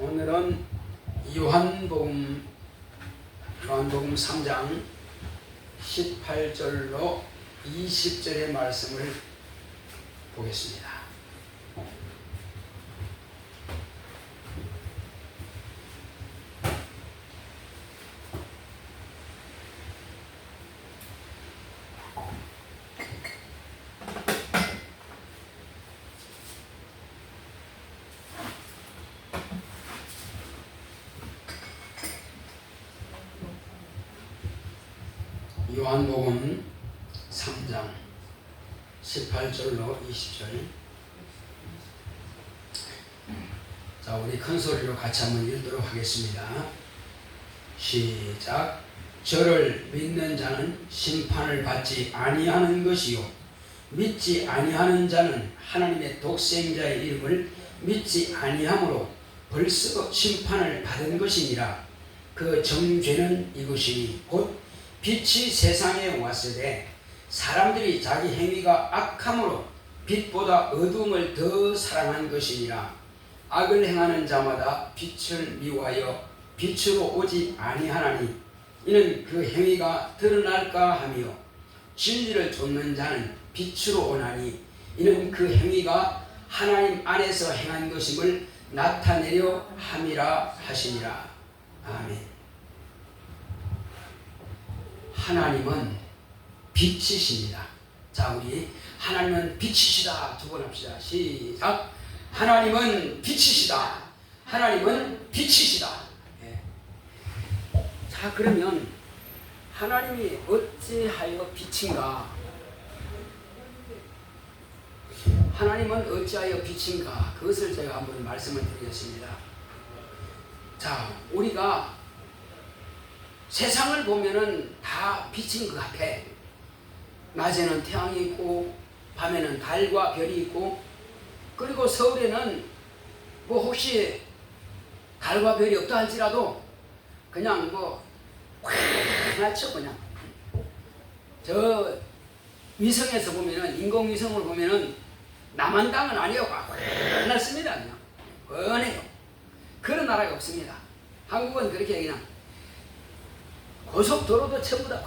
오늘은 요한복음 3장 18절로 20절의 말씀을 보겠습니다. 요한복음 3장 18절로 20절. 자, 우리 큰 소리로 같이 한번 읽도록 하겠습니다. 시작. 저를 믿는 자는 심판을 받지 아니하는 것이요 믿지 아니하는 자는 하나님의 독생자의 이름을 믿지 아니하므로 벌써 심판을 받은 것이니라. 그 정죄는 이것이니 곧 빛이 세상에 왔으되 사람들이 자기 행위가 악함으로 빛보다 어두움을 더 사랑한 것이니라. 악을 행하는 자마다 빛을 미워하여 빛으로 오지 아니하나니 이는 그 행위가 드러날까 하며 진리를 좇는 자는 빛으로 오나니 이는 그 행위가 하나님 안에서 행한 것임을 나타내려 함이라 하시니라. 아멘. 하나님은 빛이십니다. 자, 우리 하나님은 빛이시다 두 번 합시다. 시작. 하나님은 빛이시다. 하나님은 빛이시다. 네. 자, 그러면 하나님이 어찌하여 빛인가? 하나님은 어찌하여 빛인가? 그것을 제가 한번 말씀을 드리겠습니다. 자, 우리가 세상을 보면은 다 빛인 것 같아. 낮에는 태양이 있고 밤에는 달과 별이 있고, 그리고 서울에는 뭐 혹시 달과 별이 없다 할지라도 그냥 뭐 환하죠. 그냥 저 위성에서 보면은, 인공위성을 보면은 남한 땅은 아니에요. 환했습니다. 그냥 뻔해요. 그런 나라가 없습니다. 한국은 그렇게 그냥 고속도로도 전부 다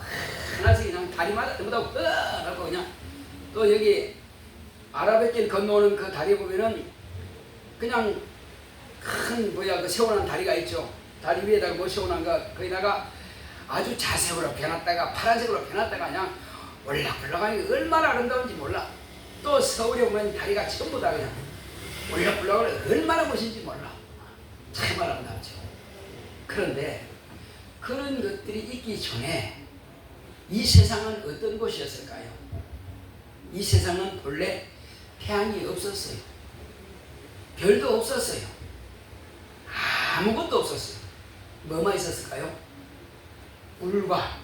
하나씩 그냥 다리마다 전부 다 하고, 그냥 또 여기 아라뱃길 건너오는 그 다리 보면은 그냥 큰 그 세워놓은 다리가 있죠. 다리 위에다가 뭐 세워놓은가, 거기다가 아주 자색으로 변했다가 파란색으로 변했다가 그냥 올락불락하니 얼마나 아름다운지 몰라. 또 서울에 오면 다리가 전부 다 그냥 올락불락하니 얼마나 멋진지 몰라. 참 아름답죠. 그런데 그런 것들이 있기 전에 이 세상은 어떤 곳이었을까요? 이 세상은 본래 태양이 없었어요. 별도 없었어요. 아무것도 없었어요. 뭐만 있었을까요? 물과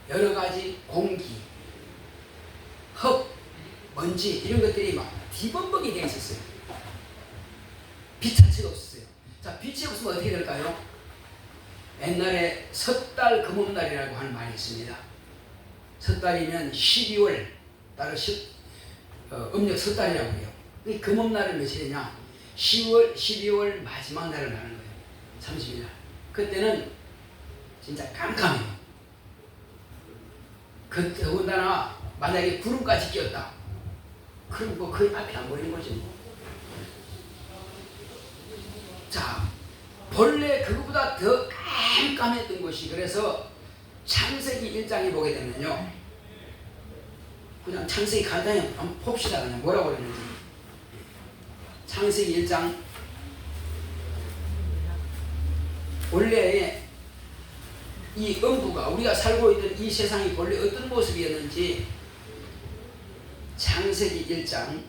여러 가지 공기, 흙, 먼지 이런 것들이 막 뒤범벅이 되어 있었어요. 빛 자체가 없었어요. 자, 빛이 없으면 어떻게 될까요? 옛날에 섣달 금음날이라고 하는 말이 있습니다. 섣달이면 12월, 따로 음력 섣달이라고 해요. 이 금음날은 며칠이냐? 12월 마지막 날을 말하는 거예요. 30일 날. 그때는 진짜 깜깜해요. 그 더군다나 만약에 구름까지 끼었다. 그럼 뭐 거의 앞이 안 보이는 거죠. 자, 본래 그거보다 더 깜깜했던 것이, 그래서 창세기 1장에 보게 되면요, 그냥 창세기 간단히 한번 봅시다. 그냥 뭐라고 그러는지. 창세기 1장. 원래 이 음부가, 우리가 살고 있는 이 세상이 본래 어떤 모습이었는지 창세기 1장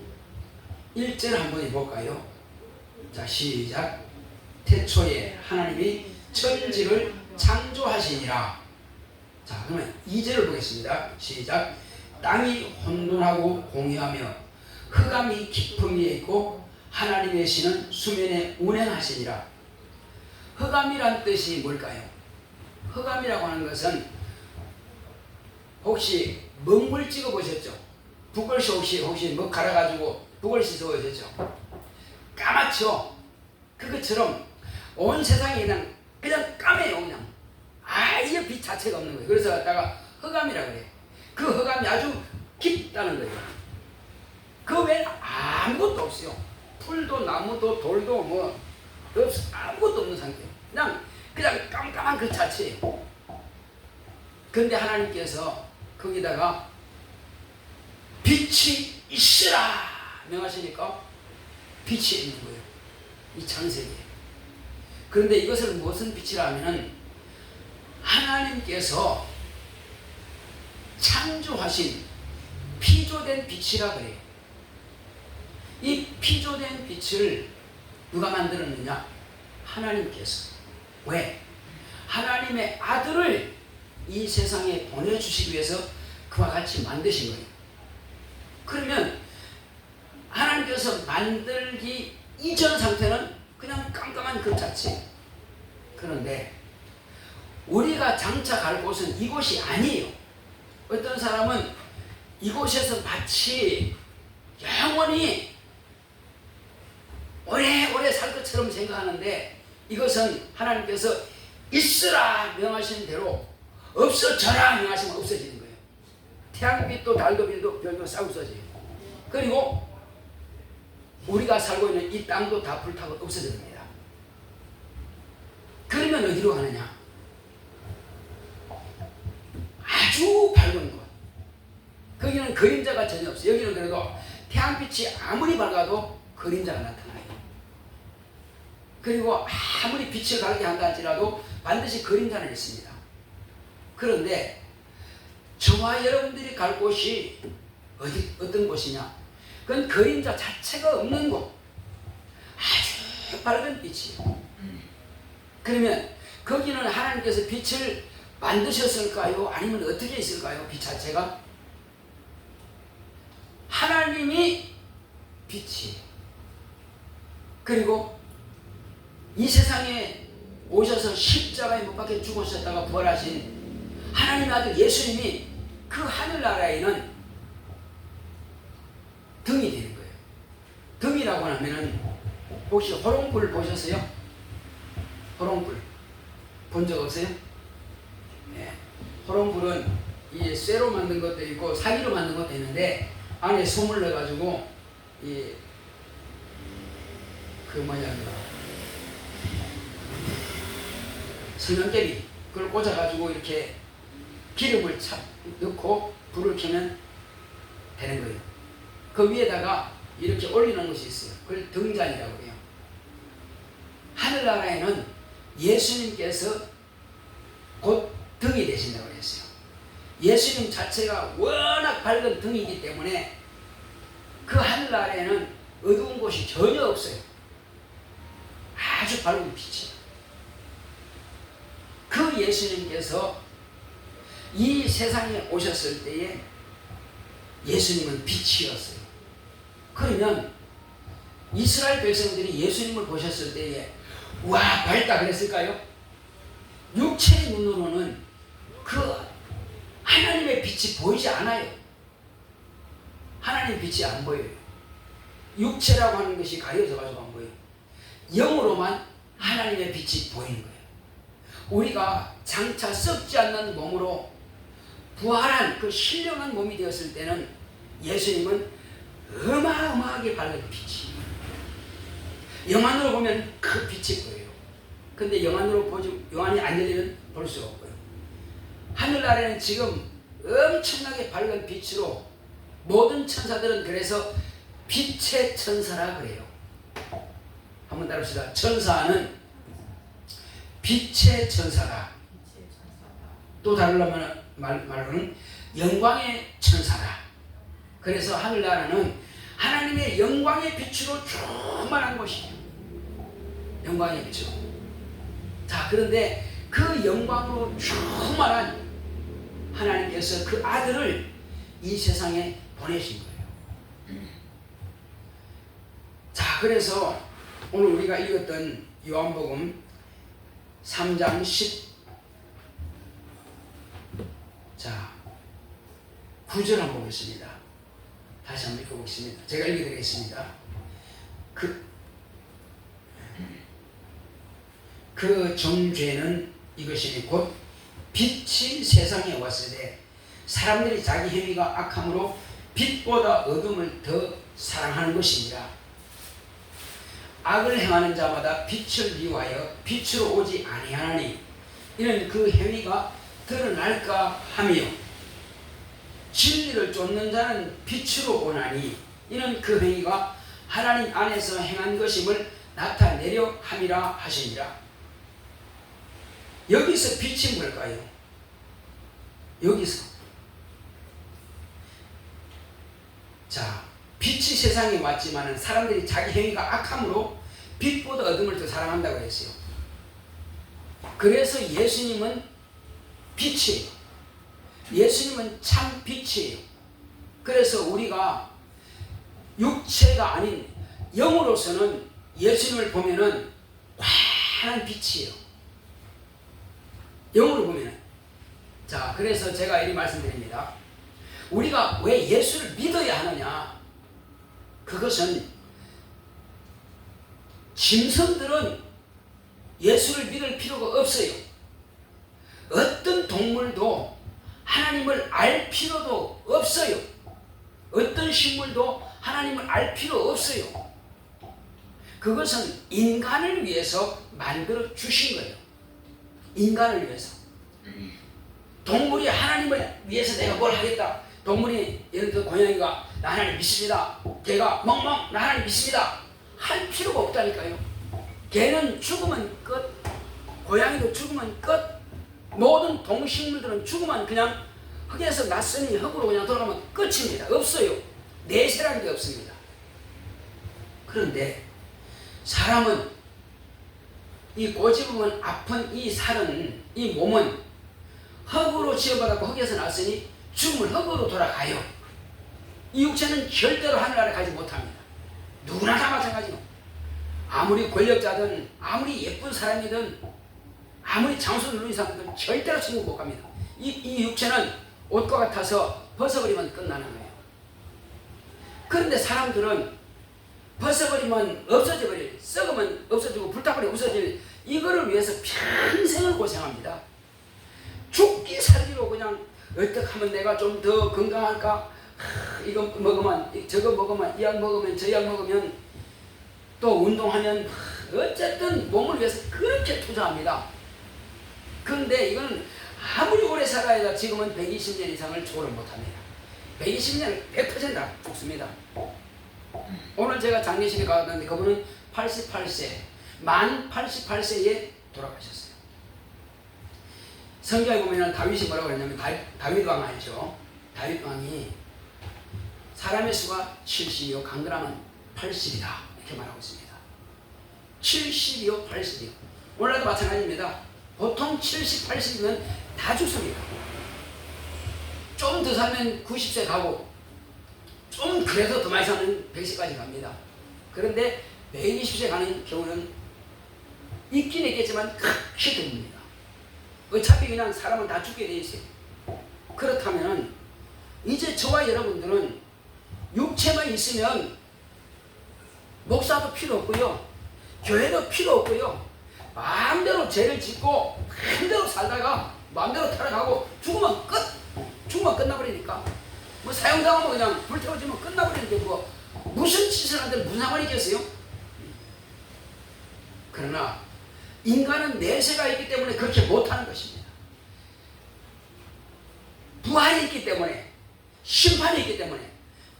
1절 한번 해볼까요? 자, 시작. 태초에 하나님이 천지를 창조하시니라. 자, 그러면 2절을 보겠습니다. 시작. 땅이 혼돈하고 공유하며 흑암이 깊음 위에 있고 하나님의 신은 수면에 운행하시니라. 흑암이란 뜻이 뭘까요? 흑암이라고 하는 것은 혹시 먹물 찍어 보셨죠? 붓글씨 혹시 뭐 갈아가지고 붓글씨 써 보셨죠? 까맣죠? 그것처럼 온 세상이 그냥 까매요. 그냥 아예 빛 자체가 없는 거예요. 그래서 갖다가 흑암이라고 그래요. 그 흑암이 아주 깊다는 거예요. 그 외에는 아무것도 없어요. 풀도 나무도 돌도 뭐 아무것도 없는 상태예요. 그냥 깜깜한 그 자체예요. 그런데 하나님께서 거기다가 빛이 있으라 명하시니까 빛이 있는 거예요. 이 창세기에. 그런데 이것을 무슨 빛이라 하면은 하나님께서 창조하신 피조된 빛이라 그래요. 이 피조된 빛을 누가 만들었느냐? 하나님께서. 왜? 하나님의 아들을 이 세상에 보내주시기 위해서 그와 같이 만드신 거예요. 그러면 하나님께서 만들기 이전 상태는 그냥 깜깜한 그 자체. 그런데 우리가 장차 갈 곳은 이곳이 아니에요. 어떤 사람은 이곳에서 마치 영원히 오래오래 살 것처럼 생각하는데 이것은 하나님께서 있으라 명하신 대로 없어져라 명하시면 없어지는 거예요. 태양빛도 달도 별도 싹 없어져요. 그리고 우리가 살고 있는 이 땅도 다 불타고 없어집니다. 그러면 어디로 가느냐? 아주 밝은 곳. 거기는 그림자가 전혀 없어요. 여기는 그래도 태양빛이 아무리 밝아도 그림자가 나타나요. 그리고 아무리 빛을 가게 한다 할지라도 반드시 그림자는 있습니다. 그런데 저와 여러분들이 갈 곳이 어떤 곳이냐? 그건 그림자 자체가 없는 곳. 아주 밝은 빛이에요. 그러면 거기는 하나님께서 빛을 만드셨을까요? 아니면 어떻게 있을까요? 빛 자체가? 하나님이 빛이에요. 그리고 이 세상에 오셔서 십자가에 못 박혀 죽으셨다가 부활하신 하나님의 아들 예수님이 그 하늘나라에는 등이 되는 거예요. 등이라고 하면은 혹시 호롱불 보셨어요? 호롱불 본 적 없어요? 네. 호롱불은 이 쇠로 만든 것도 있고 사기로 만든 것도 있는데 안에 솜을 넣어가지고 성냥개비 그걸 꽂아가지고 이렇게 기름을 넣고 불을 켜면 되는 거예요. 그 위에다가 이렇게 올리는 것이 있어요. 그걸 등잔이라고 해요. 하늘나라에는 예수님께서 곧 등이 되신다고 했어요. 예수님 자체가 워낙 밝은 등이기 때문에 그 하늘나라에는 어두운 곳이 전혀 없어요. 아주 밝은 빛이에요. 그 예수님께서 이 세상에 오셨을 때에 예수님은 빛이었어요. 그러면 이스라엘 백성들이 예수님을 보셨을 때에 와 밝다 그랬을까요? 육체의 눈으로는 그 하나님의 빛이 보이지 않아요. 하나님의 빛이 안 보여요. 육체라고 하는 것이 가려져 가지고 안 보여요. 영으로만 하나님의 빛이 보이는 거예요. 우리가 장차 썩지 않는 몸으로 부활한 그 신령한 몸이 되었을 때는 예수님은 어마어마하게 밝은 빛이 영안으로 보면 그 빛이 보여요. 근데 영안이 안 열리면 볼 수가 없고요. 하늘나라에는 지금 엄청나게 밝은 빛으로 모든 천사들은 그래서 빛의 천사라 그래요. 한번 따라합시다. 천사는 빛의 천사다. 또 다른 말로는 영광의 천사다. 그래서 하늘나라는 하나님의 영광의 빛으로 충만한 곳이에요. 영광의 빛으로. 자, 그런데 그 영광으로 충만한 하나님께서 그 아들을 이 세상에 보내신 거예요. 자, 그래서 오늘 우리가 읽었던 요한복음 3장 9절 한번 보겠습니다. 다시 한번 읽어보겠습니다. 제가 읽어드리겠습니다. 그 정죄는 이것이 곧 빛이 세상에 왔을 때 사람들이 자기 행위가 악함으로 빛보다 어둠을 더 사랑하는 것입니다. 악을 행하는 자마다 빛을 미워하여 빛으로 오지 아니하나니 이는 그 행위가 드러날까 하며 진리를 쫓는 자는 빛으로 오나니 이는 그 행위가 하나님 안에서 행한 것임을 나타내려 함이라 하시니라. 여기서 빛이 뭘까요? 여기서 자, 빛이 세상에 왔지만 사람들이 자기 행위가 악함으로 빛보다 어둠을 더 사랑한다고 했어요. 그래서 예수님은 빛이에요. 예수님은 참 빛이에요. 그래서 우리가 육체가 아닌 영으로서는 예수님을 보면은 환한 빛이에요. 영으로 보면은. 자, 그래서 제가 이 말씀드립니다. 우리가 왜 예수를 믿어야 하느냐? 그것은 짐승들은 예수를 믿을 필요가 없어요. 어떤 동물도 하나님을 알 필요도 없어요. 어떤 식물도 하나님을 알 필요 없어요. 그것은 인간을 위해서 만들어 주신 거예요. 인간을 위해서. 동물이 하나님을 위해서 내가 뭘 하겠다. 동물이 예를 들어 고양이가 나 하나님 믿습니다. 개가 멍멍 나 하나님 믿습니다. 할 필요가 없다니까요. 개는 죽으면 끝. 고양이도 죽으면 끝. 모든 동식물들은 죽으면 그냥 흙에서 났으니 흙으로 그냥 돌아가면 끝입니다. 없어요. 내세라는 게 없습니다. 그런데 사람은 이 꼬집으면 아픈 이 살은 이 몸은 흙으로 지어받았고 흙에서 났으니 죽으면 흙으로 돌아가요. 이 육체는 절대로 하늘나라에 가지 못합니다. 누구나 다 마찬가지로 아무리 권력자든 아무리 예쁜 사람이든 아무리 장수 누른 사람이든 절대로 천국 못 갑니다. 이 육체는 옷과 같아서 벗어버리면 끝나는 거예요. 그런데 사람들은 벗어버리면 없어져버릴, 썩으면 없어지고 불타버리면 없어질 이거를 위해서 평생을 고생합니다. 죽기 살기로 그냥 어떻게 하면 내가 좀 더 건강할까? 이거 먹으면 저거 먹으면 이 약 먹으면 저 약 먹으면 또 운동하면 어쨌든 몸을 위해서 그렇게 투자합니다. 그런데 이거는 아무리 오래 살아야 지금은 120년 이상을 초월을 못합니다. 120년 100% 죽습니다. 오늘 제가 장례식에 가봤는데 그분은 88세 만 88세에 돌아가셨어요. 성경에 보면 다윗이 뭐라고 그랬냐면 다윗 왕 알죠? 다윗 왕이 사람의 수가 70이요 강건함은 80이다 이렇게 말하고 있습니다. 70이요 80이요. 오늘도 마찬가지입니다. 보통 70, 80이면 다 죽습니다. 좀 더 살면 90세 가고 좀 그래도 더 많이 사면 100세까지 갑니다. 그런데 120세 가는 경우는 있긴 있겠지만 극히 드뭅니다. 어차피 그냥 사람은 다 죽게 돼 있어요. 그렇다면 이제 저와 여러분들은 육체만 있으면 목사도 필요 없고요. 교회도 필요 없고요. 마음대로 죄를 짓고 마음대로 살다가 마음대로 타락하고 죽으면 끝! 죽으면 끝나버리니까 뭐 사형당하면 그냥 불태워지면 끝나버리는데 뭐 무슨 짓을 하든 무슨 상관이 있겠어요? 그러나 인간은 내세가 있기 때문에 그렇게 못하는 것입니다. 부활이 있기 때문에 심판이 있기 때문에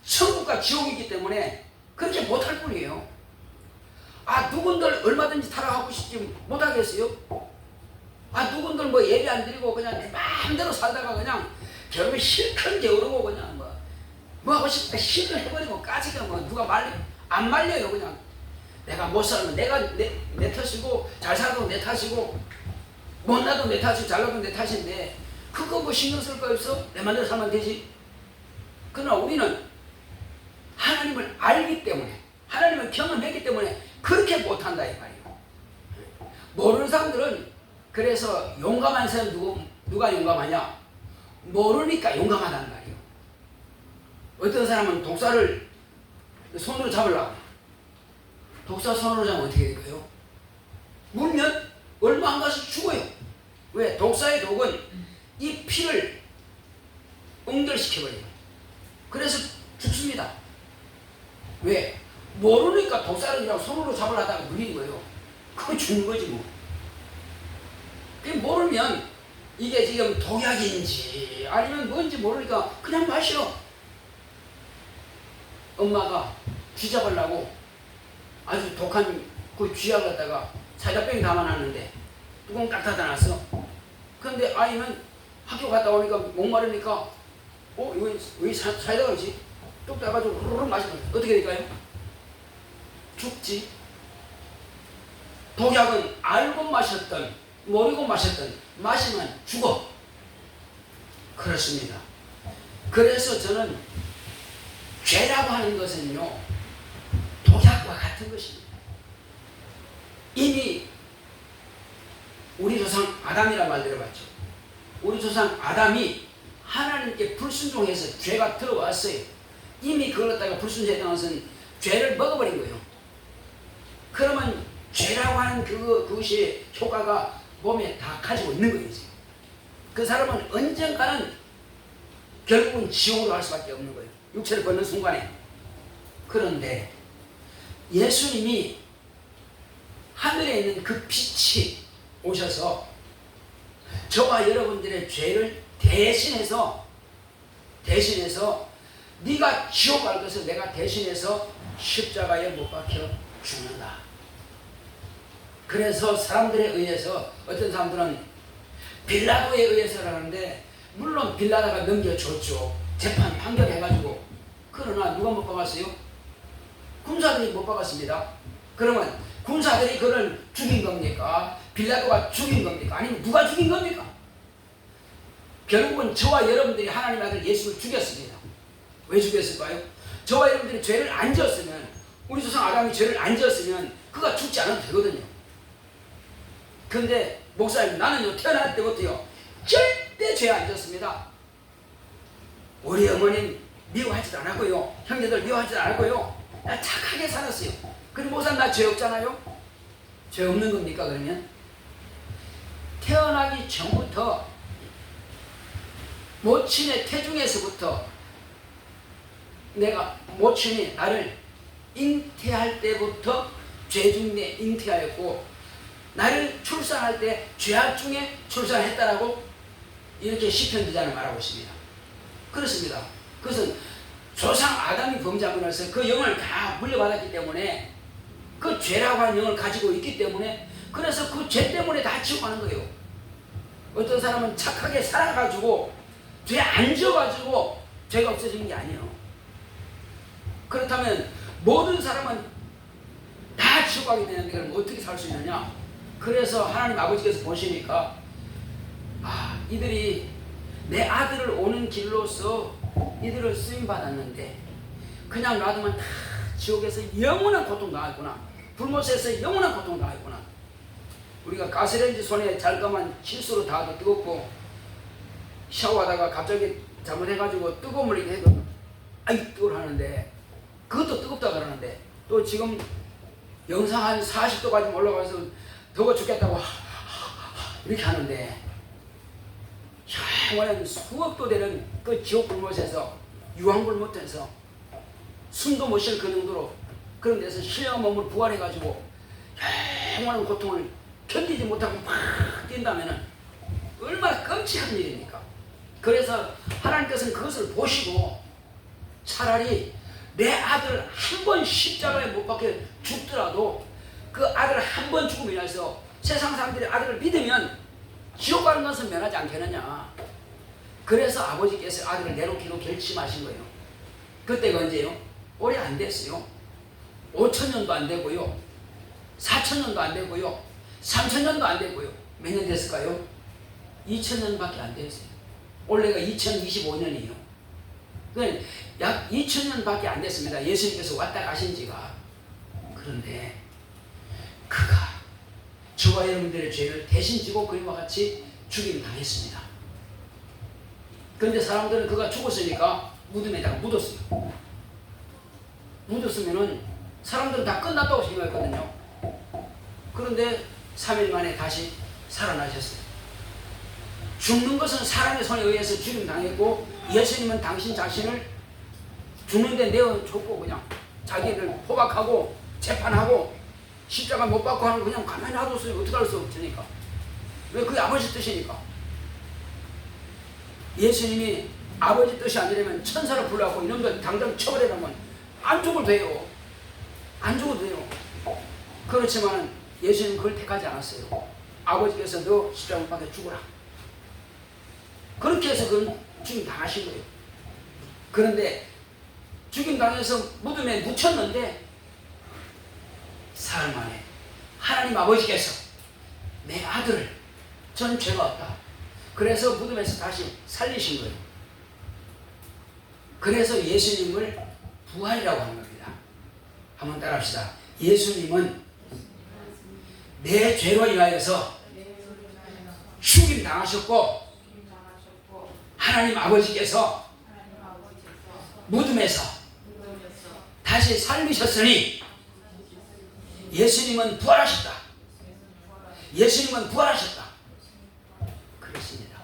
천국과 지옥이 있기 때문에 그렇게 못할 뿐이에요. 아 누군들 얼마든지 타락하고 싶지 못하겠어요? 아 누군들 뭐 예배 안 드리고 그냥 내 마음대로 살다가 그냥 결국에 실컷 게으르고 그냥 뭐 하고 싶다 실컷 해버리고 까지가 뭐 누가 안 말려요. 그냥 내가 못 살면 내가 내 탓이고 잘 살아도 내 탓이고 못나도 내 탓이고 잘나도 내 탓인데 그거 뭐 신경 쓸 거 없어? 내 맘대로 살면 되지. 그러나 우리는 하나님을 알기 때문에 하나님을 경험했기 때문에 그렇게 못한다 이 말이에요. 모르는 사람들은 그래서 용감한 사람 누가 용감하냐? 모르니까 용감하다는 말이에요. 어떤 사람은 독사를 손으로 잡으려고 독사 손으로 잡으면 어떻게 될까요? 물면 얼마 망가서 죽어요. 왜? 독사의 독은 이 피를 응결시켜버려요. 그래서 죽습니다. 왜? 모르니까 독사를 그냥 손으로 잡으려다가 물리는 거예요. 그거 죽는 거지 뭐. 모르면 이게 지금 독약인지 아니면 뭔지 모르니까 그냥 마셔. 엄마가 쥐 잡으려고 아주 독한 그 쥐약 갖다가 사자병에 담아놨는데 뚜껑 딱 닫아놨어. 그런데 아이는 학교 갔다 오니까 목마르니까 이거 왜 사이다가 그러지? 뚝 따가지고 후루룩 마시면 어떻게 될까요? 죽지. 독약은 알고 마셨던 모르고 마셨던 마시면 죽어. 그렇습니다. 그래서 저는 죄라고 하는 것은요 독약과 같은 것입니다. 이미 우리 조상 아담이란 말 들어봤죠. 우리 조상 아담이 하나님께 불순종해서 죄가 들어왔어요. 이미 그걸 갖다가 불순종했다는 것은 죄를 먹어버린 거예요. 그러면 죄라고 하는 그것이 효과가 몸에 다 가지고 있는 거예요. 그 사람은 언젠가는 결국은 지옥으로 갈 수밖에 없는 거예요. 육체를 걷는 순간에. 그런데 예수님이 하늘에 있는 그 빛이 오셔서 저와 여러분들의 죄를 대신해서 네가 지옥 갈 것을 내가 대신해서 십자가에 못 박혀 죽는다. 그래서 사람들에 의해서 어떤 사람들은 빌라도에 의해서라는데 물론 빌라도가 넘겨줬죠. 재판 판결해가지고. 그러나 누가 못 박았어요? 군사들이 못 박았습니다. 그러면 군사들이 그를 죽인 겁니까? 빌라도가 죽인 겁니까? 아니면 누가 죽인 겁니까? 결국은 저와 여러분들이 하나님의 아들 예수를 죽였습니다. 왜 죽였을까요? 저와 여러분들이 죄를 안 지었으면, 우리 조상 아담이 죄를 안 지었으면 그가 죽지 않아도 되거든요. 그런데 목사님, 나는요 태어날 때부터요 절대 죄 안 지었습니다. 우리 어머님 미워하지도 않았고요, 형제들 미워하지도 않았고요, 나 착하게 살았어요. 그리고 목사님 나 죄 없잖아요? 죄 없는 겁니까? 그러면 태어나기 전부터 모친의 태중에서부터 내가 모친이 나를 잉태할 때부터 죄 중에 잉태하였고, 나를 출산할 때 죄악 중에 출산했다라고 이렇게 시편 기자는 말하고 있습니다. 그렇습니다. 그것은 조상 아담이 범죄하고 나서 그 영을 다 물려받았기 때문에, 그 죄라고 하는 영을 가지고 있기 때문에, 그래서 그 죄 때문에 다 지옥 가는 거예요. 어떤 사람은 착하게 살아가지고 죄 안 지어가지고 죄가 없어지는 게 아니에요. 그렇다면 모든 사람은 다 지옥 가게 되는데 그럼 어떻게 살 수 있느냐? 그래서 하나님 아버지께서 보시니까 이들이 내 아들을 오는 길로서 이들을 쓰임받았는데 그냥 놔두면 다 지옥에서 영원한 고통 당하겠구나, 불못에서 영원한 고통 당하겠구나. 우리가 가스레인지 손에 잠깐만 실수로 닿아도 뜨겁고, 샤워하다가 갑자기 잘못해가지고 뜨거운 물 이렇게 해도 아이 뜨거워 하는데, 그것도 뜨겁다 그러는데, 또 지금 영상 한 40도까지 올라가서 더워 죽겠다고 이렇게 하는데, 영원한 수억도 되는 그 지옥 불못에서, 유황 불못에서 숨도 못 쉴 그 정도로 그런 데서 신령한 몸을 부활해가지고 영원한 고통을 견디지 못하고 막 뛴다면 얼마나 끔찍한 일입니까? 그래서 하나님께서는 그것을 보시고 차라리 내 아들 한 번 십자가에 못 박혀 죽더라도 그 아들 한 번 죽음으로 인해서 세상 사람들이 아들을 믿으면 지옥 가는 것은 면하지 않겠느냐. 그래서 아버지께서 아들을 내놓기로 결심하신 거예요. 그때가 언제요? 오래 안 됐어요. 5천년도 안 되고요, 4천년도 안 되고요, 3천년도 안 되고요. 몇 년 됐을까요? 2000년밖에 안 됐어요. 올해가 2025년이에요. 그러니까 약 2000년밖에 안 됐습니다. 예수님께서 왔다 가신 지가. 그런데 그가 저와 여러분들의 죄를 대신 지고 그림과 같이 죽임을 당했습니다. 그런데 사람들은 그가 죽었으니까 무덤에다가 묻었어요. 묻었으면은 사람들은 다 끝났다고 생각했거든요. 그런데 3일 만에 다시 살아나셨어요. 죽는 것은 사람의 손에 의해서 죽임 당했고, 예수님은 당신 자신을 죽는데 내어줬고 그냥 자기를 포박하고 재판하고 십자가 못 박고 하는 거 그냥 가만히 놔뒀어요. 어떻게 할 수 없으니까. 왜? 그게 아버지 뜻이니까. 예수님이 아버지 뜻이 아니라면 천사를 불러갖고 이놈들 당장 처벌해라면 안 죽어도 돼요. 안 죽어도 돼요. 그렇지만 예수님은 그걸 택하지 않았어요. 아버지께서 너 십자가 못 박혀 죽어라. 그렇게 해서 그건 죽임 당하신 거예요. 그런데 죽임 당해서 무덤에 묻혔는데 사흘 만에 하나님 아버지께서 내 아들을, 전 죄가 없다. 그래서 무덤에서 다시 살리신 거예요. 그래서 예수님을 부활이라고 하는 겁니다. 한번 따라합시다. 예수님은 내 죄로 인하여서 죽임 당하셨고, 하나님 아버지께서 무덤에서 다시 살리셨으니 예수님은 부활하셨다. 예수님은 부활하셨다. 그렇습니다.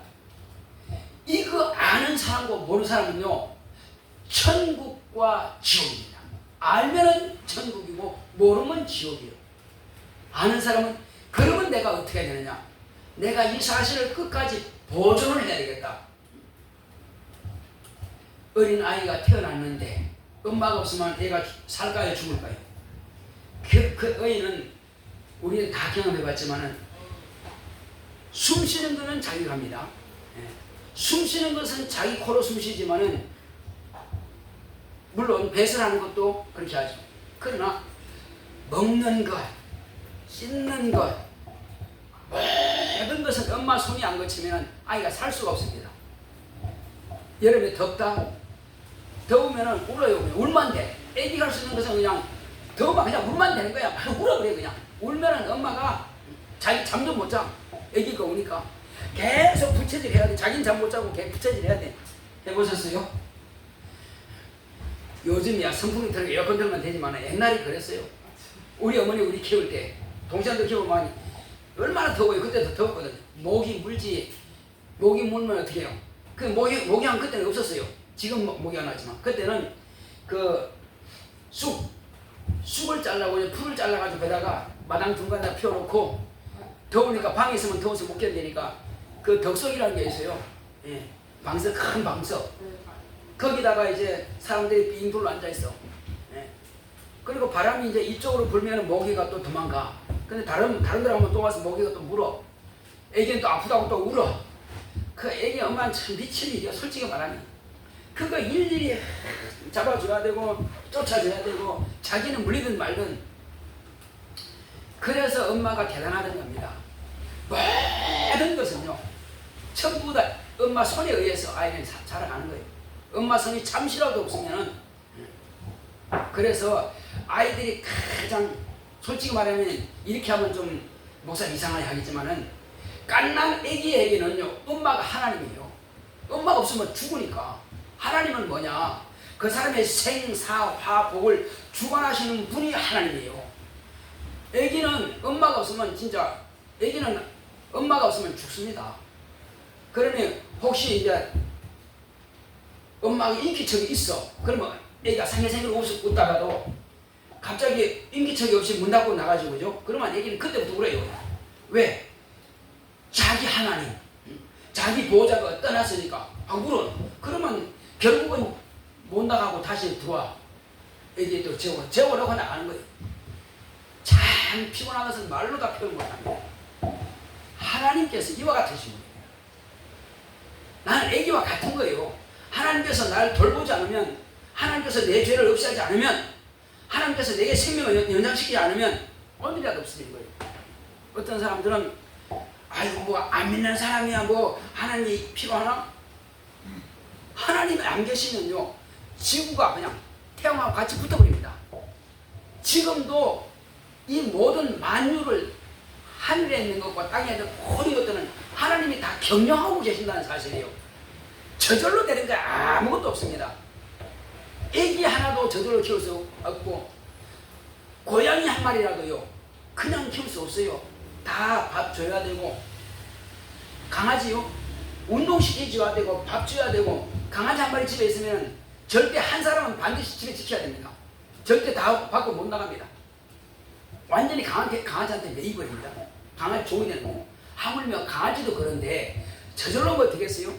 이거 아는 사람과 모르는 사람은요, 천국과 지옥입니다. 알면은 천국이고 모르면 지옥이에요. 아는 사람은 그러면 내가 어떻게 해야 되느냐? 내가 이 사실을 끝까지 보존을 해야 되겠다. 어린 아이가 태어났는데 엄마가 없으면 애가 살까요 죽을까요? 그 어린은 우리는 다 경험해봤지만은 숨 쉬는 거는 자기가 합니다. 숨 쉬는 것은 자기 코로 숨 쉬지만은 물론 배설하는 것도 그렇게 하죠. 그러나 먹는 것, 씻는 것, 모든 것은 엄마 손이 안 거치면 아이가 살 수가 없습니다. 여름에 덥다, 더우면 울어요. 그냥 울면 돼. 애기가 할 수 있는 것은 그냥 더우면 그냥 울면 되는 거야. 바로 울어버려. 그냥 울면은 엄마가 자기 잠도 못 자. 애기가 오니까 계속 부채질 해야 돼. 자기는 잠 못 자고 계속 부채질 해야 돼. 해보셨어요? 요즘이야 선풍기 틀고 에어컨 틀면 되지만 옛날에 그랬어요. 우리 어머니 우리 키울 때 동생들 키우면 얼마나 더워요. 그때도 더웠거든. 모기 물지. 모기 물면 어떻게 해요? 그 모기향 그때는 없었어요. 지금 모기가 나지만 그때는 그 쑥을 잘라고 풀을 잘라가지고 배다가 마당 중간에 피워놓고 더우니까 방에 있으면 더워서 못 견디니까 그 덕석이라는 게 있어요. 예, 방석, 큰 방석. 거기다가 이제 사람들이 빙 둘러 앉아 있어. 예. 그리고 바람이 이제 이쪽으로 불면 모기가 또 도망가. 근데 다른 데 한번 또 와서 모기가 또 물어. 애기는 또 아프다고 또 울어. 그 애기 엄마는 참 미친 일이야. 솔직히 말하면. 그거 일일이 잡아줘야 되고 쫓아줘야 되고 자기는 물리든 말든. 그래서 엄마가 대단하다는 겁니다. 모든 것은요 전부 다 엄마 손에 의해서 아이는 자라가는 거예요. 엄마 손이 잠시라도 없으면은. 그래서 아이들이 가장 솔직히 말하면 이렇게 하면 좀 목사 이상하게 하겠지만은 깐난 애기에게는요 엄마가 하나님이에요. 엄마가 없으면 죽으니까. 하나님은 뭐냐? 그 사람의 생사화복을 주관하시는 분이 하나님이에요. 애기는 엄마가 없으면 진짜 애기는 엄마가 없으면 죽습니다. 그러니 혹시 이제 엄마가 인기척이 있어. 그러면 애기가 생글생글 웃다가도 갑자기 인기척이 없이 문 닫고 나가지고 그죠? 그러면 애기는 그때부터 울어요. 왜? 자기 하나님, 자기 보호자가 떠났으니까 울어. 그러면 결국은 못 나가고 다시 들어와. 애기 또 재우려고 나가는 거예요. 참 피곤한 것은 말로 다 표현 못합니다. 하나님께서 이와 같으신 거예요. 나는 애기와 같은 거예요. 하나님께서 나를 돌보지 않으면, 하나님께서 내 죄를 없애지 않으면, 하나님께서 내게 생명을 연장시키지 않으면 어느 일도 없으는 거예요. 어떤 사람들은 아이고 뭐 안 믿는 사람이야 뭐 하나님이 필요하나? 하나님이 안 계시면요 지구가 그냥 태양하고 같이 붙어버립니다. 지금도 이 모든 만유를 하늘에 있는 것과 땅에 있는 모든 것들은 하나님이 다 경영하고 계신다는 사실이에요. 저절로 되는 게 아무것도 없습니다. 애기 하나도 저절로 키울 수 없고 고양이 한 마리라도요 그냥 키울 수 없어요. 다 밥 줘야 되고 강아지요? 운동시켜줘야 되고 밥 줘야 되고 강아지 한 마리 집에 있으면 절대 한 사람은 반드시 집에 지켜야 됩니다. 절대 다 밖으로 못 나갑니다. 완전히 강아지한테 매입버립니다. 강아지 종이 되는 거예요. 하물며 강아지도 그런데 저절로 뭐 되겠어요?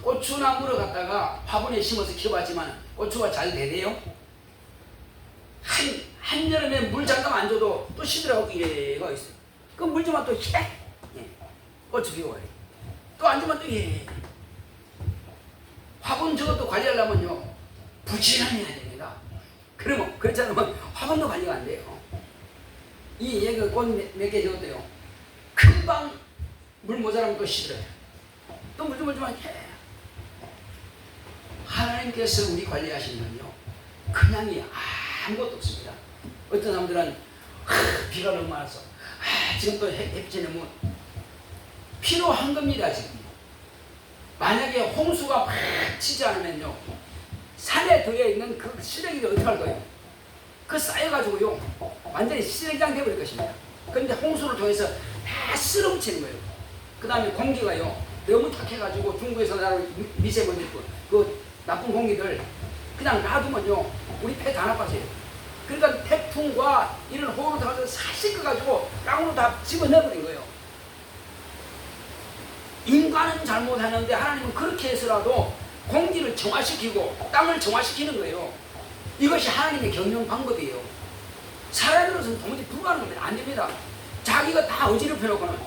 고추나무를 갖다가 화분에 심어서 키워봤지만 고추가 잘 되네요? 한여름에 물 잠깐 안 줘도 또 시들어가고 이래가 있어요. 그럼 물 주면 또 고추 피워요. 또 안 주면 또 화분 저것도 관리하려면요 부지런히 해야 됩니다. 그러면 그렇지 않으면 화분도 관리가 안 돼요. 이 얘가 꽃 몇 개 줘도요 금방 물 모자라면 또 시들어요. 또 물 주면 하나님께서 우리 관리하시는 건요 그냥이 아무것도 없습니다. 어떤 사람들은 비가 너무 많아서 지금 또 햇빛이 너무 필요한 겁니다. 지금 만약에 홍수가 막 치지 않으면요 산에 들어있는 그 시래기를 어떻게 할 거예요? 그 쌓여가지고요 완전히 시래기장 되어버릴 것입니다. 그런데 홍수를 통해서 다 쓸어붙이는 거예요. 그 다음에 공기가요 너무 탁해가지고 중국에서 나온 미세먼지 그 나쁜 공기들 그냥 놔두면요 우리 폐 다 나빠져요. 그러니까 태풍과 이런 호우를 타서 사실 가지고 땅으로 다 집어넣어버린 거예요. 인간은 잘못하는데 하나님은 그렇게 해서라도 공기를 정화시키고 땅을 정화시키는 거예요. 이것이 하나님의 경영 방법이에요. 사람으로서는 도무지 불가능합니다. 안 됩니다. 자기가 다 어지럽혀 놓고는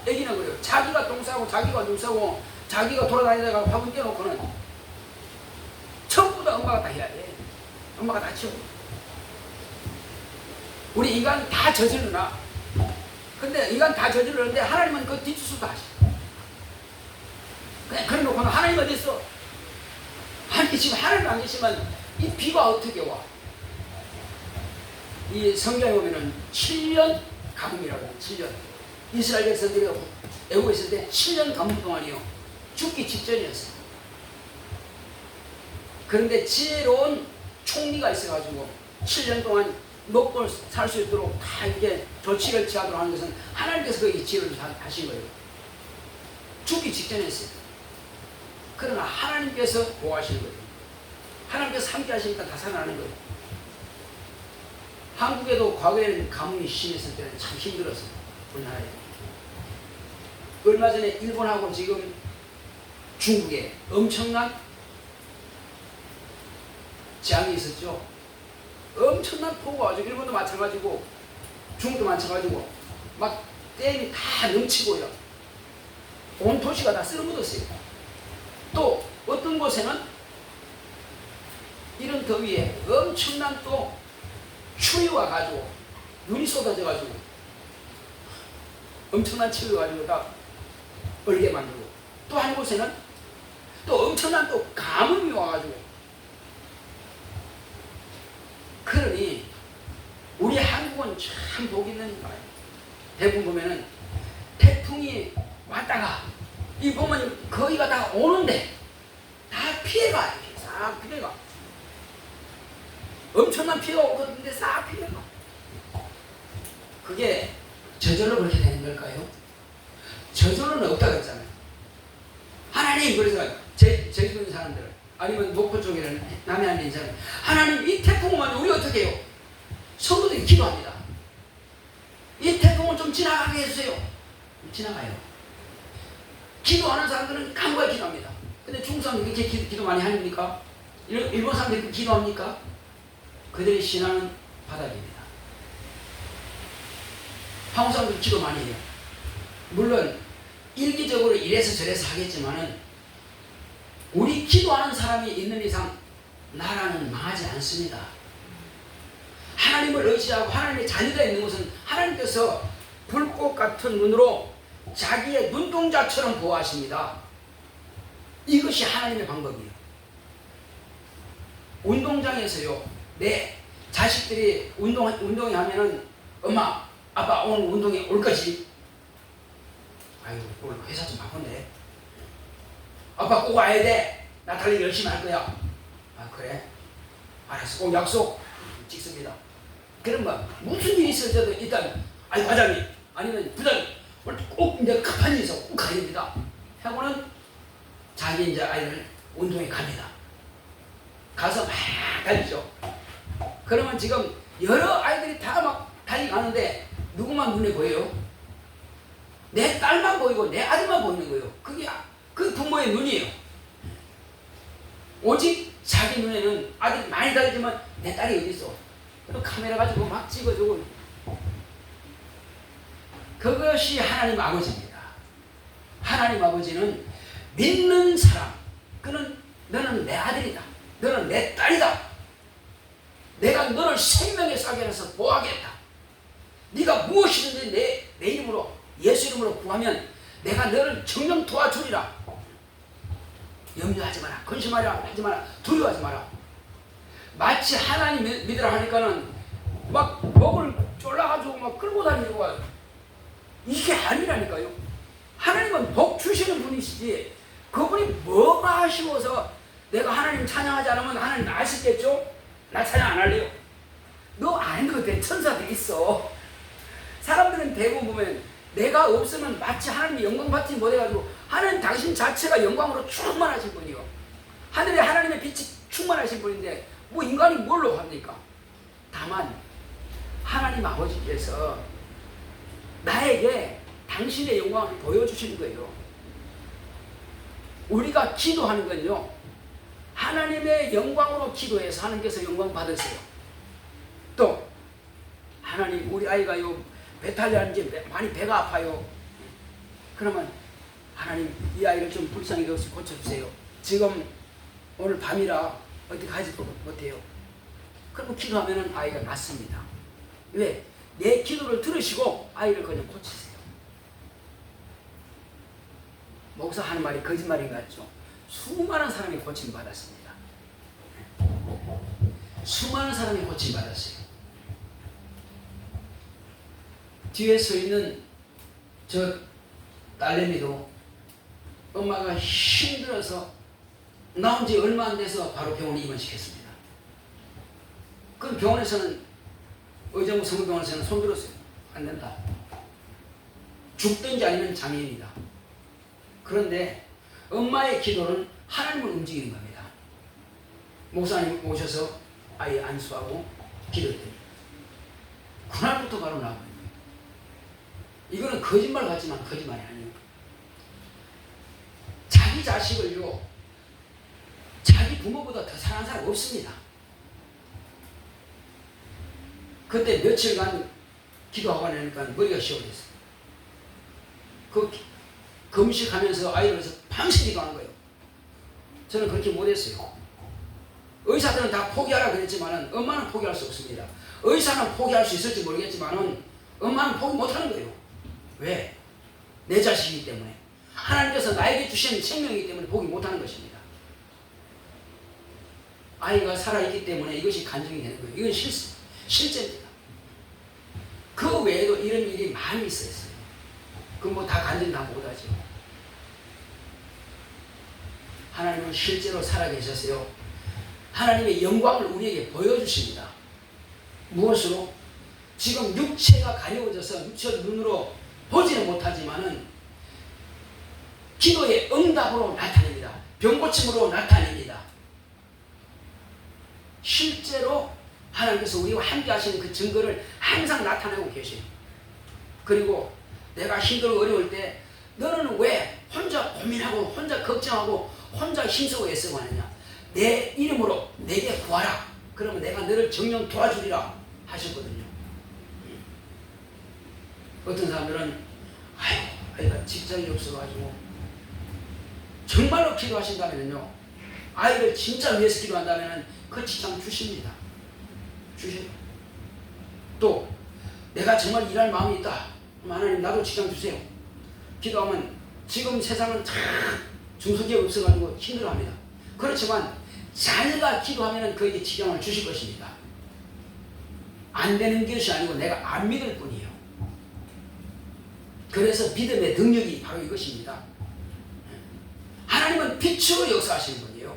애기는 그래요. 자기가 똥 싸고 자기가 눈 싸고 자기가 돌아다니다가 화분 떼놓고는 전부 다 엄마가 다 해야 돼. 엄마가 다 치워. 우리 인간 다 저질러나. 근데 인간 다 저질러는데 하나님은 그 뒷수술도 하시고. 그냥 그래 놓고는 하나님 어디 있어? 아니 지금 하나님 안 계시면 이 비가 어떻게 와? 이 성경에 보면은 7년 가뭄이라고 해요. 7년. 이스라엘 백성들이 애국에 있을 때 7년 가뭄 동안이요. 죽기 직전이었어요. 그런데 지혜로운 총리가 있어가지고 7년 동안 먹고 살 수 있도록 다 이렇게 조치를 취하도록 하는 것은 하나님께서 그 지혜를 하신 거예요. 죽기 직전이었어요. 그러나 하나님께서 보호하시는 거예요. 하나님께서 함께 하시니까 다 살아나는 거예요. 한국에도 과거에는 가뭄이 심했을 때는 참 힘들었어요. 우리나라에. 얼마 전에 일본하고 지금 중국에 엄청난 재앙이 있었죠. 엄청난 폭우가 와가지고 일본도 마찬가지고 중국도 마찬가지고 막 댐이 다 넘치고요. 온 도시가 다 쓸어묻었어요. 또 어떤 곳에는 이런 더위에 엄청난 또 추위가 가지고 눈이 쏟아져 가지고 엄청난 추위가 가지고 다 얼게 만들고 또 한 곳에는 또 엄청난 또 가뭄이 와가지고 그러니 우리 한국은 참 복 있는 나라예요. 대부분 보면은 태풍이 왔다가 이 보면 거기가 다 오는데 다 피해가 싹 피해가 엄청난 피해가 오거든요. 싹 피해가 그게 저절로 그렇게 되는 걸까요? 저절로는 없다고 했잖아요. 하나님 그래서 제주도 있는 사람들 아니면 목포 쪽에는 남해안에 있는 사람 하나님 이 태풍 오면 우리 어떻게 해요? 성도들이 기도합니다. 이 태풍을 좀 지나가게 해주세요. 지나가요. 기도하는 사람들은 간과히 기도합니다. 근데 중국 사람들이 이렇게 기도 많이 합니까? 일본 사람들이 기도합니까? 그들의 신앙은 바닥입니다. 한국 사람들이 기도 많이 해요. 물론 일기적으로 이래서 저래서 하겠지만은 우리 기도하는 사람이 있는 이상 나라는 망하지 않습니다. 하나님을 의지하고 하나님의 자녀가 있는 것은 하나님께서 불꽃 같은 눈으로 자기의 눈동자처럼 보호하십니다. 이것이 하나님의 방법이에요. 운동장에서요, 내 자식들이 운동회 하면은 엄마, 아빠 오늘 운동회 올 거지? 아유, 오늘 회사 좀 바쁜데. 아빠 꼭 와야 돼. 나 달리기 열심히 할 거야. 아, 그래? 알았어. 꼭 약속 찍습니다. 그런 거 무슨 일이 있을 때도 일단 아니 과장님 아니면 부장님 오늘 꼭 이제 급한 일 있어 꼭 가야 됩니다. 하고는 자기 이제 아이들 운동에 갑니다. 가서 막 달리죠. 그러면 지금 여러 아이들이 다 막 달려가는데 누구만 눈에 보여요? 내 딸만 보이고 내 아들만 보이는 거예요. 그게 그 부모의 눈이에요. 오직 자기 눈에는 아들이 많이 달리지만 내 딸이 어디 있어? 그럼 카메라 가지고 막 찍어주고. 그것이 하나님 아버지입니다. 하나님 아버지는 믿는 사람, 그는 너는 내 아들이다. 너는 내 딸이다. 내가 너를 생명의 싸개에서 보호하겠다. 네가 무엇이든지 내 이름으로 예수 이름으로 구하면 내가 너를 정령 도와주리라. 염려하지 마라. 근심하지 마라. 두려워하지 마라. 마치 하나님 믿으라 하니까는 막 목을 졸라가지고 막 끌고 다니고 이게 아니라니까요. 하나님은 복 주시는 분이시지 그분이 뭐가 아쉬워서 내가 하나님 찬양하지 않으면 하나님 아시겠죠? 나 찬양 안 할래요. 너 아는 것 같아. 천사들이 있어. 사람들은 대부분 보면 내가 없으면 마치 하나님이 영광 받지 못해가지고 하나님 당신 자체가 영광으로 충만하신 분이요. 하늘에 하나님의 빛이 충만하신 분인데 뭐 인간이 뭘로 합니까? 다만 하나님 아버지께서 나에게 당신의 영광을 보여주시는 거예요. 우리가 기도하는 건요, 하나님의 영광으로 기도해서 하나님께서 영광 받으세요. 또 하나님 우리 아이가 배탈이 나는지 많이 배가 아파요. 그러면 하나님 이 아이를 좀 불쌍히 여기서 고쳐주세요. 지금 오늘 밤이라 어디 가지도 못해요. 그러면 기도하면 아이가 낫습니다. 왜? 내 기도를 들으시고 아이를 그냥 고치세요. 목사 하는 말이 거짓말인 것 같죠? 수많은 사람이 고침 받았습니다. 수많은 사람이 고침 받았어요. 뒤에 서 있는 저 딸내미도 엄마가 힘들어서 나온 지 얼마 안 돼서 바로 병원에 입원시켰습니다. 그럼 병원에서는 의정부 성모병원에서는 손 들었어요. 안 된다. 죽든지 아니면 장애인이다. 그런데 엄마의 기도는 하나님을 움직이는 겁니다. 목사님 오셔서 아이 안수하고 기도했더니 그날부터 바로 나와요. 이거는 거짓말 같지만 거짓말이 아니에요. 자기 자식을요, 자기 부모보다 더 사랑하는 사람 없습니다. 그때 며칠간 기도하고 나니까 머리가 시원했어요. 그 금식하면서 아이를 위해서 밤새 기도하는 거예요. 저는 그렇게 못했어요. 의사들은 다 포기하라 그랬지만 엄마는 포기할 수 없습니다. 의사는 포기할 수 있을지 모르겠지만 엄마는 포기 못하는 거예요. 왜? 내 자식이기 때문에. 하나님께서 나에게 주신 생명이기 때문에 포기 못하는 것입니다. 아이가 살아있기 때문에 이것이 간증이 되는 거예요. 이건 실제입니다. 그 외에도 이런 일이 많이 있었어요. 그럼 뭐 다 간증 다 못하죠. 하나님은 실제로 살아계셨어요. 하나님의 영광을 우리에게 보여주십니다. 무엇으로? 지금 육체가 가려워져서 육체 눈으로 보지는 못하지만은 기도의 응답으로 나타냅니다. 병고침으로 나타냅니다. 실제로 하나님께서 우리와 함께 하시는 그 증거를 항상 나타내고 계세요. 그리고 내가 힘들고 어려울 때 너는 왜 혼자 고민하고 혼자 걱정하고 혼자 힘쓰고 애쓰고 하느냐? 내 이름으로 내게 구하라. 그러면 내가 너를 정녕 도와주리라 하셨거든요. 어떤 사람들은 아이가 직장이 없어가지고 정말로 기도하신다면요, 아이를 진짜 위해서 기도한다면 그 직장 주십니다. 주셔요. 또 내가 정말 일할 마음이 있다. 하나님 나도 직장 주세요. 기도하면 지금 세상은 참 중소기업 없어가지고 힘들어합니다. 그렇지만 자녀가 기도하면 그에게 직장을 주실 것입니다. 안 되는 것이 아니고 내가 안 믿을 뿐이에요. 그래서 믿음의 능력이 바로 이것입니다. 하나님은 빛으로 역사하시는 분이에요.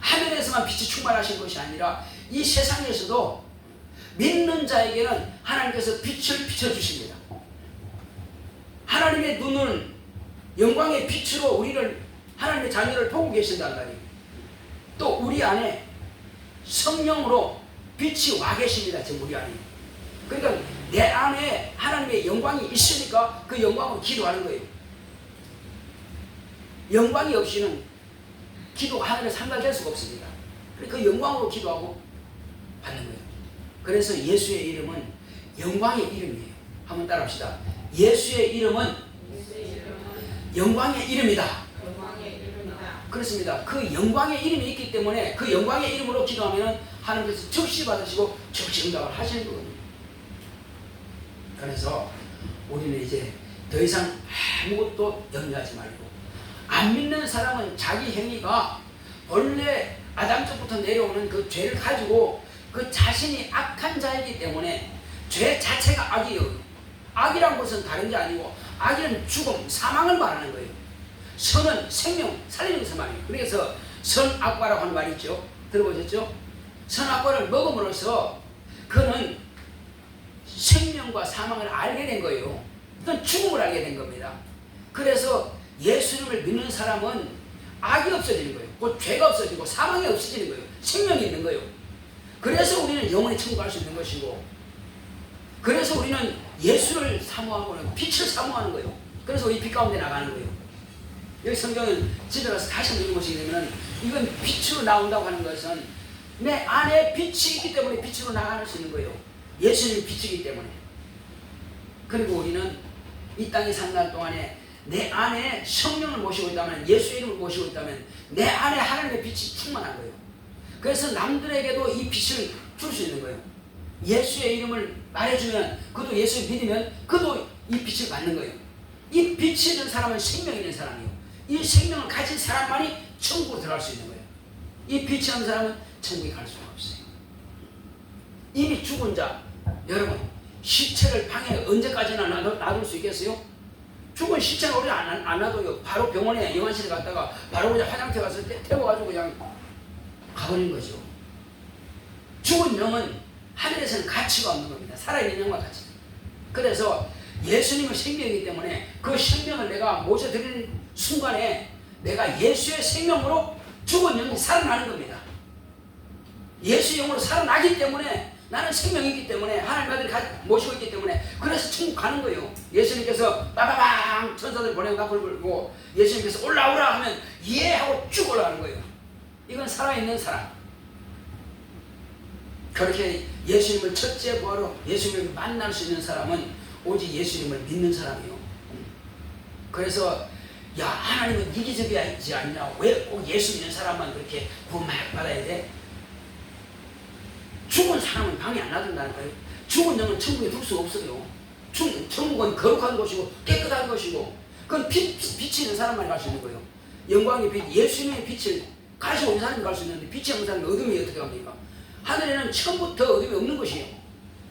하늘에서만 빛이 충만하신 것이 아니라 이 세상에서도 믿는 자에게는 하나님께서 빛을 비춰주십니다. 하나님 하나님의 눈은 영광의 빛으로 우리를 하나님의 자녀를 보고 계신단 말이에요. 또 우리 안에 성령으로 빛이 와 계십니다. 지금 우리 안에. 그러니까 내 안에 하나님의 영광이 있으니까 그 영광으로 기도하는 거예요. 영광이 없이는 기도가 하늘에 상달될 수가 없습니다. 그 영광으로 기도하고 받는 거예요. 그래서 예수의 이름은 영광의 이름이에요. 한번 따라합시다. 예수의 이름은 영광의 이름이다. 그렇습니다. 그 영광의 이름이 있기 때문에 그 영광의 이름으로 기도하면 하나님께서 즉시 받으시고 즉시 응답을 하시는 거거든요. 그래서 우리는 이제 더 이상 아무것도 염려하지 말고, 안 믿는 사람은 자기 행위가 원래 아담적부터 내려오는 그 죄를 가지고 그 자신이 악한 자이기 때문에 죄 자체가 악이에요. 악이란 것은 다른 게 아니고, 악이란 죽음, 사망을 말하는 거예요. 선은 생명, 살리는 것을 말해요. 그래서 선악과라고 하는 말이 있죠. 들어보셨죠? 선악과를 먹음으로써 그는 생명과 사망을 알게 된 거예요. 그건 죽음을 알게 된 겁니다. 그래서 예수님을 믿는 사람은 악이 없어지는 거예요. 곧 죄가 없어지고 사망이 없어지는 거예요. 생명이 있는 거예요. 그래서 우리는 영원히 천국 갈 수 있는 것이고, 그래서 우리는 예수를 사모하고 빛을 사모하는 거예요. 그래서 우리 빛 가운데 나가는 거예요. 여기 성경은 집에 가서 다시 한번 읽어보시게 되면, 이건 빛으로 나온다고 하는 것은 내 안에 빛이 있기 때문에 빛으로 나갈 수 있는 거예요. 예수님이 빛이기 때문에. 그리고 우리는 이 땅에 사는 날 동안에 내 안에 성령을 모시고 있다면, 예수의 이름을 모시고 있다면 내 안에 하나님의 빛이 충만한 거예요. 그래서 남들에게도 이 빛을 줄 수 있는 거예요. 예수의 이름을 말해주면, 그도 예수를 믿으면 그도 이 빛을 받는 거예요. 이 빛이 있는 사람은 생명이 있는 사람이에요. 이 생명을 가진 사람만이 천국으로 들어갈 수 있는 거예요. 이 빛이 없는 사람은 천국에 갈 수가 없어요. 이미 죽은 자, 여러분, 시체를 방에 언제까지나 놔둘 수 있겠어요? 죽은 시체는 오래 안 놔둬요. 바로 병원에 영안실에 갔다가 바로 그냥 화장실 가서 태워가지고 그냥 가버린 거죠. 죽은 영은 하늘에서는 가치가 없는 겁니다. 살아있는 영과 같이. 그래서 예수님은 생명이기 때문에 그 생명을 내가 모셔드리는 순간에 내가 예수의 생명으로 죽은 영이 살아나는 겁니다. 예수의 영으로 살아나기 때문에, 나는 생명이기 때문에, 하나님 아들 모시고 있기 때문에, 그래서 천국 가는 거예요. 예수님께서 빠바방 천사들 보내고 나팔 불고 예수님께서 올라오라 하면 예 하고 쭉 올라가는 거예요. 이건 살아있는 사람. 그렇게 예수님을 첫째 보러 예수님을 만날 수 있는 사람은 오직 예수님을 믿는 사람이에요. 그래서 야, 하나님은 이기적이지 않냐, 왜 꼭 예수 믿는 사람만 그렇게 구원 받아야 돼? 죽은 사람은 방에 안 놔둔다는 거예요. 죽은 영은 천국에 둘 수 없어요. 천국은 거룩한 곳이고 깨끗한 것이고, 그건 빛이 있는 사람만 갈 수 있는 거예요. 영광의 빛, 예수님의 빛을 가지고 온 사람이 갈 수 있는데, 빛이 없는 사람이 어둠이 어떻게 합니까? 하늘에는 처음부터 어둠이 없는 것이에요.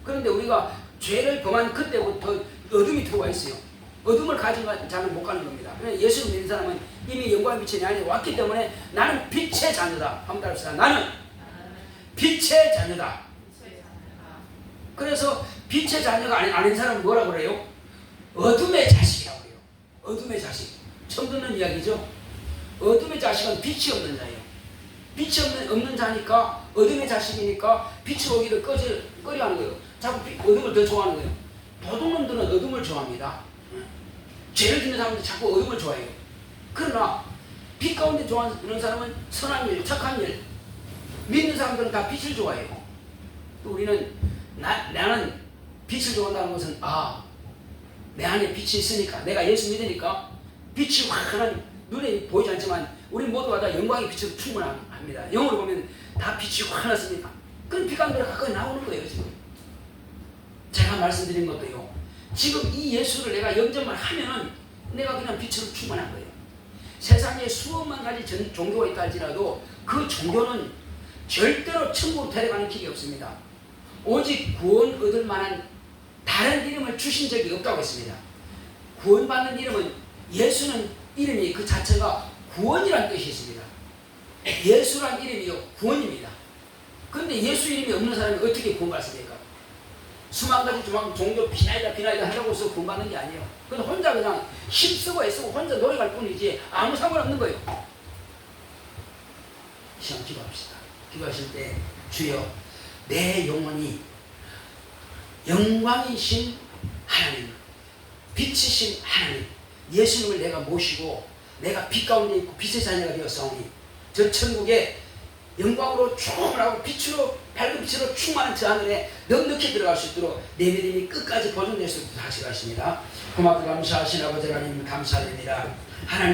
그런데 우리가 죄를 범한 그때부터 어둠이 들어와 있어요. 어둠을 가진 자는 못 가는 겁니다. 예수를 믿는 사람은 이미 영광의 빛이 내 안에 왔기 때문에 나는 빛의 자녀다. 한번 따라합시다. 나는 빛의 자녀다. 그래서 빛의 자녀가 아닌 사람은 뭐라고 그래요? 어둠의 자식이라고 해요. 어둠의 자식. 처음 듣는 이야기죠? 어둠의 자식은 빛이 없는 자예요. 빛이 없는 자니까, 어둠의 자식이니까 빛이 오기를 꺼려하는 거예요. 자꾸 어둠을 더 좋아하는 거예요. 도둑놈들은 어둠을 좋아합니다. 죄를 짓는 사람들 자꾸 어둠을 좋아해요. 그러나 빛 가운데 좋아하는 사람은 선한 일, 착한 일, 믿는 사람들은 다 빛을 좋아해요. 우리는 나는 빛을 좋아한다는 것은, 내 안에 빛이 있으니까, 내가 예수 믿으니까 빛이 환한, 눈에 보이지 않지만 우리 모두가 다 영광의 빛으로 충분합니다. 영어로 보면 다 빛이 환하습니다. 그런 빛 가운데 가까이 나오는 거예요. 지금 제가 말씀드린 것도요, 지금 이 예수를 내가 영접만 하면은 내가 그냥 빛으로 충만한 거예요. 세상에 수억만 가지 종교가 있다 할지라도 그 종교는 절대로 천국으로 데려가는 길이 없습니다. 오직 구원 얻을 만한 다른 이름을 주신 적이 없다고 했습니다. 구원받는 이름은, 예수는 이름이 그 자체가 구원이라는 뜻이 있습니다. 예수란 이름이요, 구원입니다. 그런데 예수 이름이 없는 사람이 어떻게 구원받습니까? 수만 가지 종교 비나이다 하려고 해서 구원받는 게 아니에요. 그건 혼자 그냥 힘쓰고 애쓰고 혼자 노력할 뿐이지 아무 상관없는 거예요. 시험 기도합시다. 기도하실 때 주여 내 영혼이 영광이신 하나님, 빛이신 하나님, 예수님을 내가 모시고 내가 빛 가운데 있고 빛의 자녀가 되었사오니 저 천국에 영광으로 충만하고 빛으로 밝은 빛으로 충만한 저 하늘에 넉넉히 들어갈 수 있도록 내 믿음이 끝까지 보존될 수 있도록 하시겠습니다. 고맙고 감사하신 아버지 하나님 감사드립니다. 하나님